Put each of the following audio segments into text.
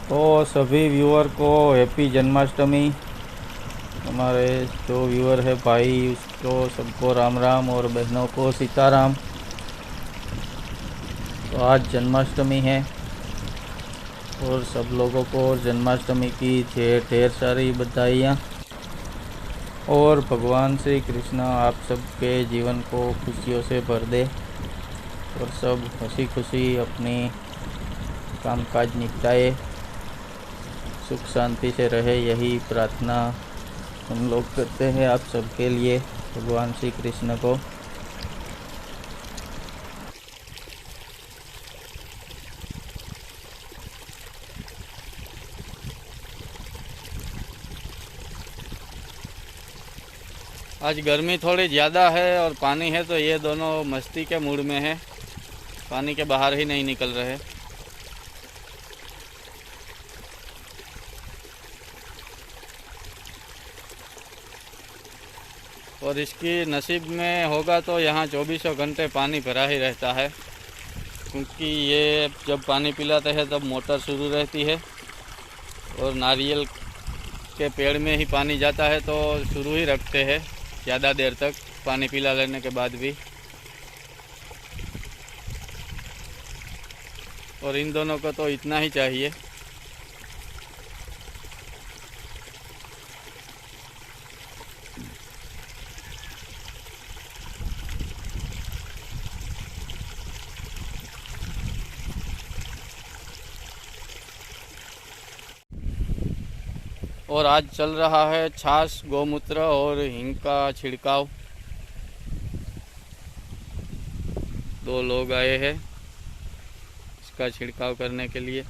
तो सभी व्यूअर को हैप्पी जन्माष्टमी। हमारे जो व्यूअर है भाई उसको सबको राम राम और बहनों को सीताराम। तो आज जन्माष्टमी है और सब लोगों को जन्माष्टमी की ढेर ढेर सारी बधाइयाँ। और भगवान श्री कृष्ण आप सबके जीवन को खुशियों से भर दे और सब हंसी खुशी अपनी कामकाज निपटाए, सुख शांति से रहे, यही प्रार्थना हम लोग करते हैं आप सबके लिए भगवान श्री कृष्ण को। आज गर्मी थोड़ी ज़्यादा है और पानी है तो ये दोनों मस्ती के मूड में है, पानी के बाहर ही नहीं निकल रहे। और इसकी नसीब में होगा तो यहाँ 24 घंटे पानी भरा ही रहता है, क्योंकि ये जब पानी पिलाते हैं तब मोटर शुरू रहती है और नारियल के पेड़ में ही पानी जाता है तो शुरू ही रखते हैं ज़्यादा देर तक पानी पिला लेने के बाद भी। और इन दोनों को तो इतना ही चाहिए। और आज चल रहा है छाछ, गौमूत्र और हींग का छिड़काव। 2 लोग आए हैं इसका छिड़काव करने के लिए।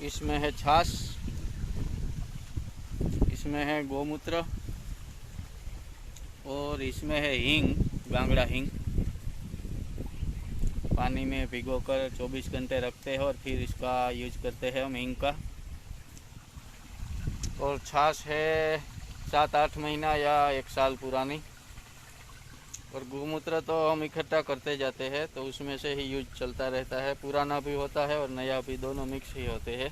इसमें है छाछ, इसमें है गौमूत्र और इसमें है हींग, बांगड़ा हींग। पानी में भिगोकर 24 घंटे रखते हैं और फिर इसका यूज करते हैं हम हींग का। और छाछ है 7-8 महीना या 1 साल पुरानी। और गौमूत्र तो हम इकट्ठा करते जाते हैं तो उसमें से ही यूज चलता रहता है, पुराना भी होता है और नया भी, दोनों मिक्स ही होते हैं।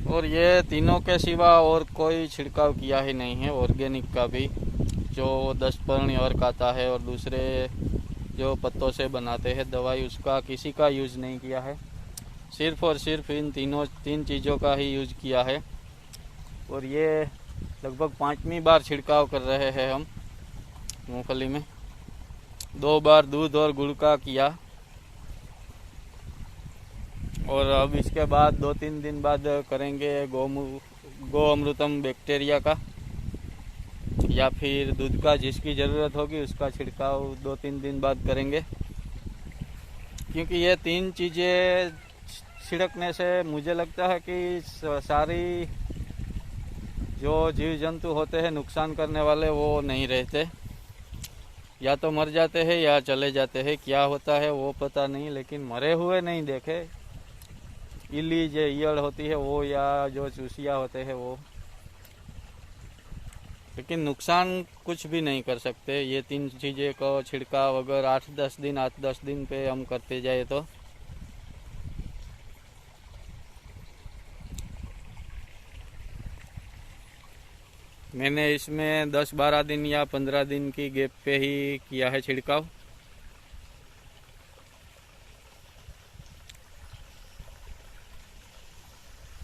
और ये तीनों के सिवा और कोई छिड़काव किया ही नहीं है। ऑर्गेनिक का भी जो 10 पर्ण और खाता है और दूसरे जो पत्तों से बनाते हैं दवाई, उसका किसी का यूज़ नहीं किया है, सिर्फ और सिर्फ इन तीन चीज़ों का ही यूज़ किया है। और ये लगभग 5वीं बार छिड़काव कर रहे हैं हम मूंगफली में। 2 बार दूध और गुड़ का किया और अब इसके बाद 2-3 दिन बाद करेंगे गो अमृतम बैक्टीरिया का या फिर दूध का, जिसकी ज़रूरत होगी उसका छिड़काव 2-3 दिन बाद करेंगे। क्योंकि ये 3 चीज़ें छिड़कने से मुझे लगता है कि सारी जो जीव जंतु होते हैं नुकसान करने वाले वो नहीं रहते, या तो मर जाते हैं या चले जाते हैं। क्या होता है वो पता नहीं, लेकिन मरे हुए नहीं देखे। इली जो ईयड़ होती है वो या जो चूसिया होते हैं वो, लेकिन नुकसान कुछ भी नहीं कर सकते। ये 3 चीज़ें को छिड़काव अगर 8-10 दिन पे हम करते जाए तो मैंने इसमें 10-12 दिन या 15 दिन की गैप पे ही किया है छिड़काव।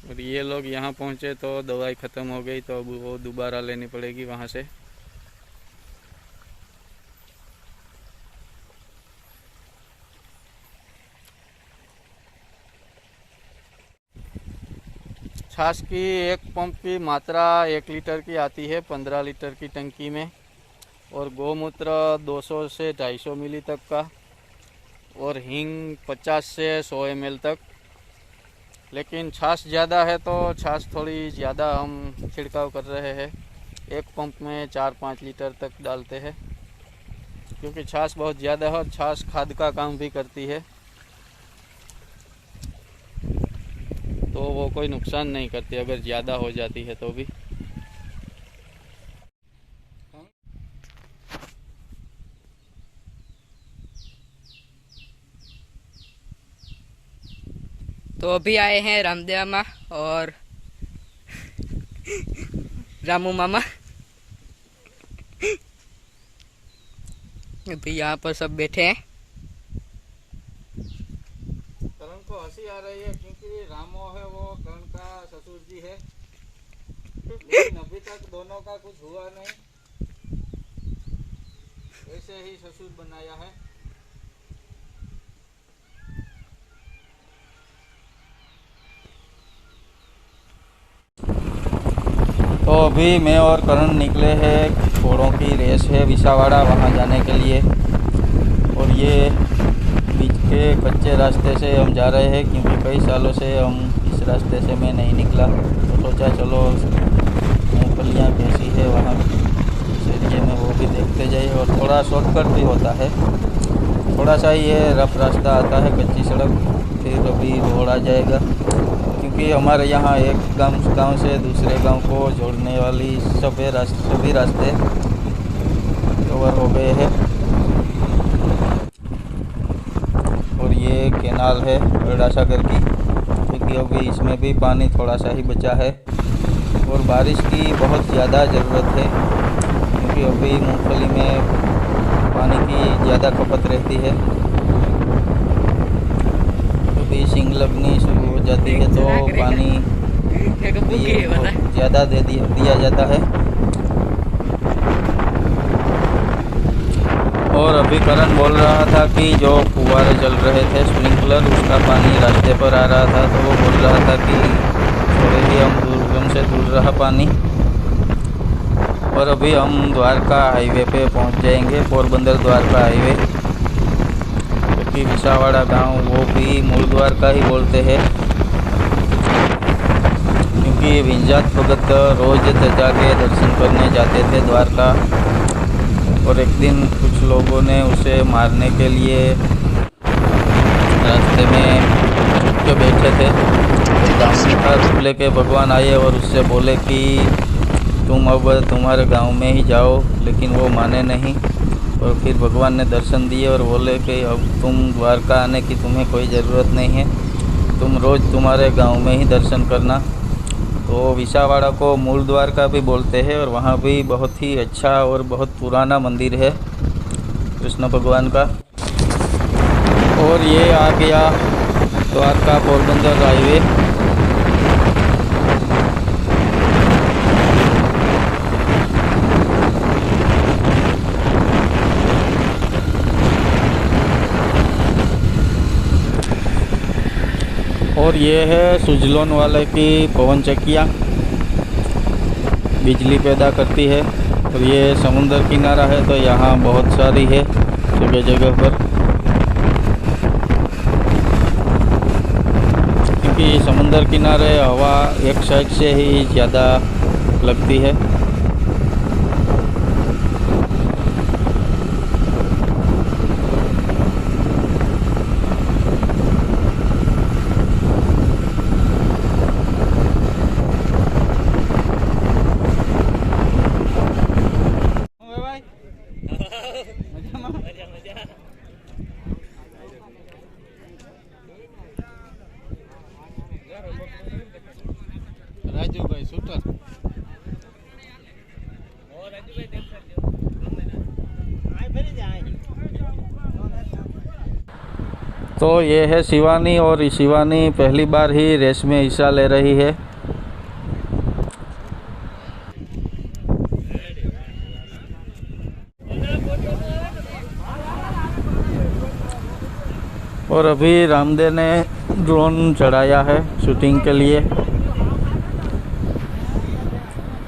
और ये लोग यहाँ पहुँचे तो दवाई ख़त्म हो गई तो अब वो दोबारा लेनी पड़ेगी वहाँ से। छाछ की एक पंप की मात्रा 1 लीटर की आती है 15 लीटर की टंकी में। और गौमूत्र 200 से 250 मिली तक का। और हींग 50 से 100 ml तक। लेकिन छाछ ज़्यादा है तो छाछ थोड़ी ज़्यादा हम छिड़काव कर रहे हैं। एक पंप में 4-5 लीटर तक डालते हैं, क्योंकि छाछ बहुत ज़्यादा है और छाछ खाद का काम भी करती है, तो वो कोई नुकसान नहीं करती अगर ज़्यादा हो जाती है तो भी। तो अभी आए हैं रामदेव मामा और रामू मामा। अभी यहाँ पर सब बैठे हैं। करण को हंसी आ रही है क्योंकि रामो है वो करण का ससुर जी है, लेकिन अभी तक दोनों का कुछ हुआ नहीं, ऐसे ही ससुर बनाया है। तो अभी मैं और करण निकले हैं, घोड़ों की रेस है विसावाड़ा, वहाँ जाने के लिए। और ये बीच के कच्चे रास्ते से हम जा रहे हैं, क्योंकि कई सालों से हम इस रास्ते से मैं नहीं निकला, तो सोचा चलो मूंगफलियाँ कैसी है वहाँ इस एरिए में वो भी देखते जाइए। और थोड़ा शॉर्टकट भी होता है, थोड़ा सा ये रफ रास्ता आता है, कच्ची सड़क, फिर अभी रोड आ जाएगा। क्योंकि हमारे यहाँ एक गांव से दूसरे गांव को जोड़ने वाली सभी रास्ते कवर हो गए हैं। और ये कैनाल है बड़ा सागर की, क्योंकि अभी इसमें भी पानी थोड़ा सा ही बचा है और बारिश की बहुत ज़्यादा ज़रूरत है, क्योंकि अभी मूंगफली में पानी की ज़्यादा खपत रहती है। कभी सिंग लगनी शुरू हो जाती है तो पानी ज़्यादा दे दिया जाता है। और अभी करण बोल रहा था कि जो फुव्वारे चल रहे थे स्प्रिंकलर, उसका पानी रास्ते पर आ रहा था, तो वो बोल रहा था कि थोड़े ही हमसे दूर रहा पानी। और अभी हम द्वारका हाईवे पे पहुंच जाएंगे, पोरबंदर द्वारका हाईवे, क्योंकि विसावाड़ा गांव वो भी मूल द्वारका ही बोलते हैं, क्योंकि विंजात भगत रोज जाके दर्शन करने जाते थे द्वारका। और एक दिन कुछ लोगों ने उसे मारने के लिए रास्ते में छुप के बैठे थे, तो दामनी का रूप लेके भगवान आए और उससे बोले कि तुम अब तुम्हारे गांव में ही जाओ, लेकिन वो माने नहीं। और फिर भगवान ने दर्शन दिए और बोले कि अब तुम द्वारका आने की तुम्हें कोई ज़रूरत नहीं है, तुम रोज़ तुम्हारे गांव में ही दर्शन करना। तो विसावाड़ा को मूल द्वारका भी बोलते हैं, और वहाँ भी बहुत ही अच्छा और बहुत पुराना मंदिर है कृष्ण भगवान का। और ये आ गया द्वारका पोरबंदर हाईवे। और ये है सुजलोन वाले की पवन चक्कियाँ, बिजली पैदा करती है। और ये समुंदर किनारा है, तो यहाँ बहुत सारी है जगह जगह पर, क्योंकि समुंदर किनारे हवा एक साइड से ही ज़्यादा लगती है। राजू भाई शूटर तो ये है शिवानी, और शिवानी पहली बार ही रेस में हिस्सा ले रही है। और अभी रामदेव ने ड्रोन चढ़ाया है शूटिंग के लिए,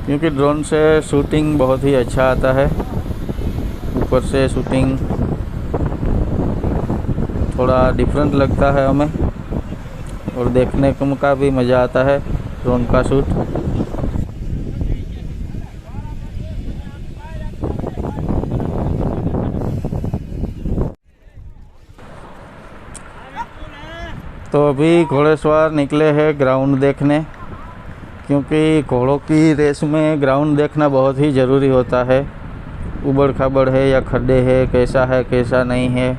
क्योंकि ड्रोन से शूटिंग बहुत ही अच्छा आता है। ऊपर से शूटिंग थोड़ा डिफरेंट लगता है हमें, और देखने का भी मज़ा आता है ड्रोन का शूट। तो अभी घोड़ेसवार निकले हैं ग्राउंड देखने, क्योंकि घोड़ों की रेस में ग्राउंड देखना बहुत ही ज़रूरी होता है। उबड़ खाबड़ है या खड्डे है, कैसा नहीं है,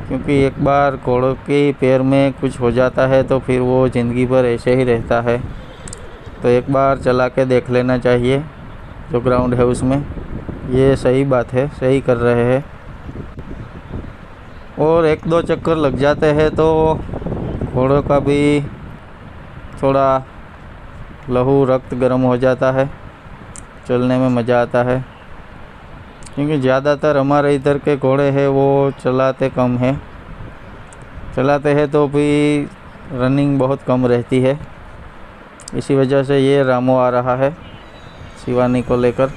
क्योंकि एक बार घोड़ों के पैर में कुछ हो जाता है तो फिर वो ज़िंदगी भर ऐसे ही रहता है। तो एक बार चला के देख लेना चाहिए जो ग्राउंड है उसमें। ये सही बात है, सही कर रहे हैं। और 1-2 चक्कर लग जाते हैं तो घोड़ों का भी थोड़ा लहू रक्त गर्म हो जाता है, चलने में मज़ा आता है। क्योंकि ज़्यादातर हमारे इधर के घोड़े हैं वो चलाते कम हैं, चलाते हैं तो भी रनिंग बहुत कम रहती है। इसी वजह से ये रामो आ रहा है शिवानी को लेकर।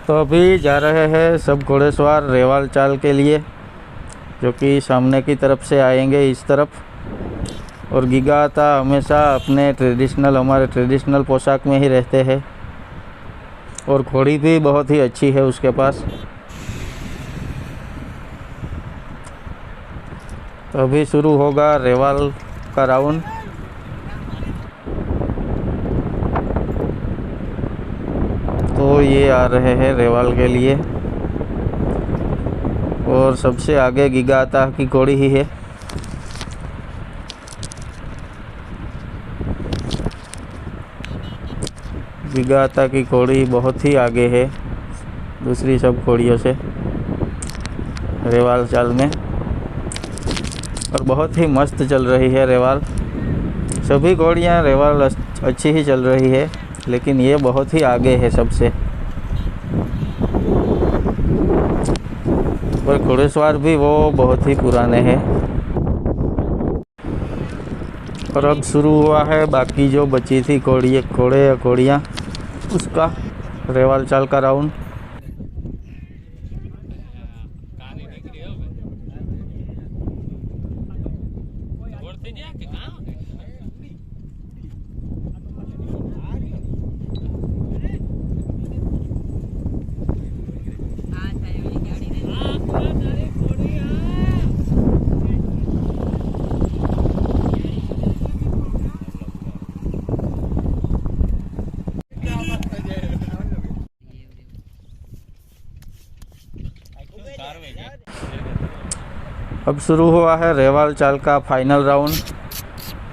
तो अभी जा रहे हैं सब घोड़ेसवार रेवाल चाल के लिए, जो कि सामने की तरफ से आएंगे इस तरफ। और गिगाता हमेशा अपने हमारे ट्रेडिशनल पोशाक में ही रहते हैं, और घोड़ी भी बहुत ही अच्छी है उसके पास। तो अभी शुरू होगा रेवाल का राउंड। तो ये आ रहे हैं रेवाल के लिए, और सबसे आगे गिगाता की घोड़ी ही है। गिगाता की घोड़ी बहुत ही आगे है दूसरी सब घोड़ियों से रेवाल चाल में, और बहुत ही मस्त चल रही है रेवाल। सभी घोड़ियाँ रेवाल अच्छी ही चल रही है, लेकिन ये बहुत ही आगे है सबसे। और घोड़ेसवार भी वो बहुत ही पुराने हैं। और अब शुरू हुआ है बाकी जो बची थी घोड़े या घोड़ियाँ, उसका रेवाल चाल का राउंड। अब शुरू हुआ है रेवाल चाल का फाइनल राउंड।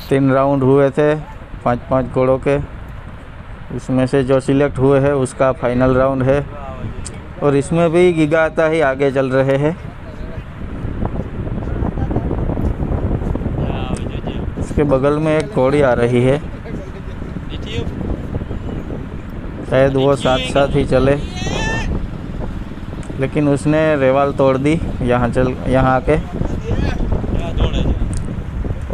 3 राउंड हुए थे 5-5 घोड़ों के, उसमें से जो सिलेक्ट हुए हैं उसका फाइनल राउंड है। और इसमें भी गिगाता ही आगे चल रहे हैं। इसके बगल में एक घोड़ी आ रही है, शायद वो साथ साथ ही चले, लेकिन उसने रेवाल तोड़ दी यहाँ आके।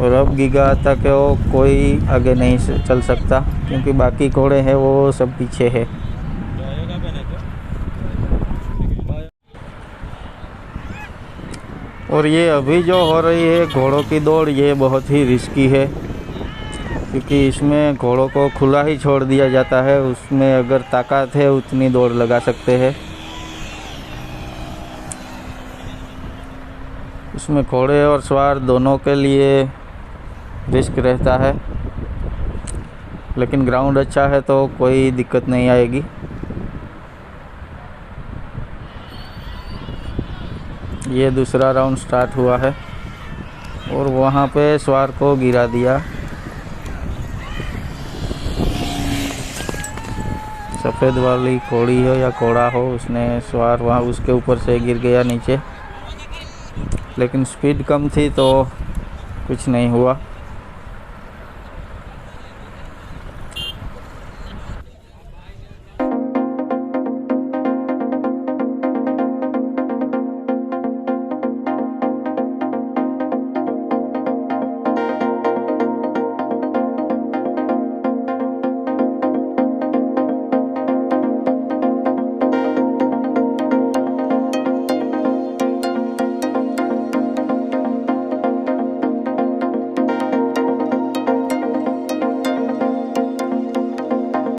और अब गिगाता के कोई आगे नहीं चल सकता, क्योंकि बाकी घोड़े हैं वो सब पीछे है। और ये अभी जो हो रही है घोड़ों की दौड़, ये बहुत ही रिस्की है, क्योंकि इसमें घोड़ों को खुला ही छोड़ दिया जाता है। उसमें अगर ताकत है उतनी दौड़ लगा सकते हैं। इसमें घोड़े और सवार दोनों के लिए रिस्क रहता है, लेकिन ग्राउंड अच्छा है तो कोई दिक्कत नहीं आएगी। ये दूसरा राउंड स्टार्ट हुआ है, और वहाँ पे सवार को गिरा दिया। सफ़ेद वाली घोड़ी हो या घोड़ा हो, उसने सवार वहाँ उसके ऊपर से गिर गया नीचे, लेकिन स्पीड कम थी तो कुछ नहीं हुआ।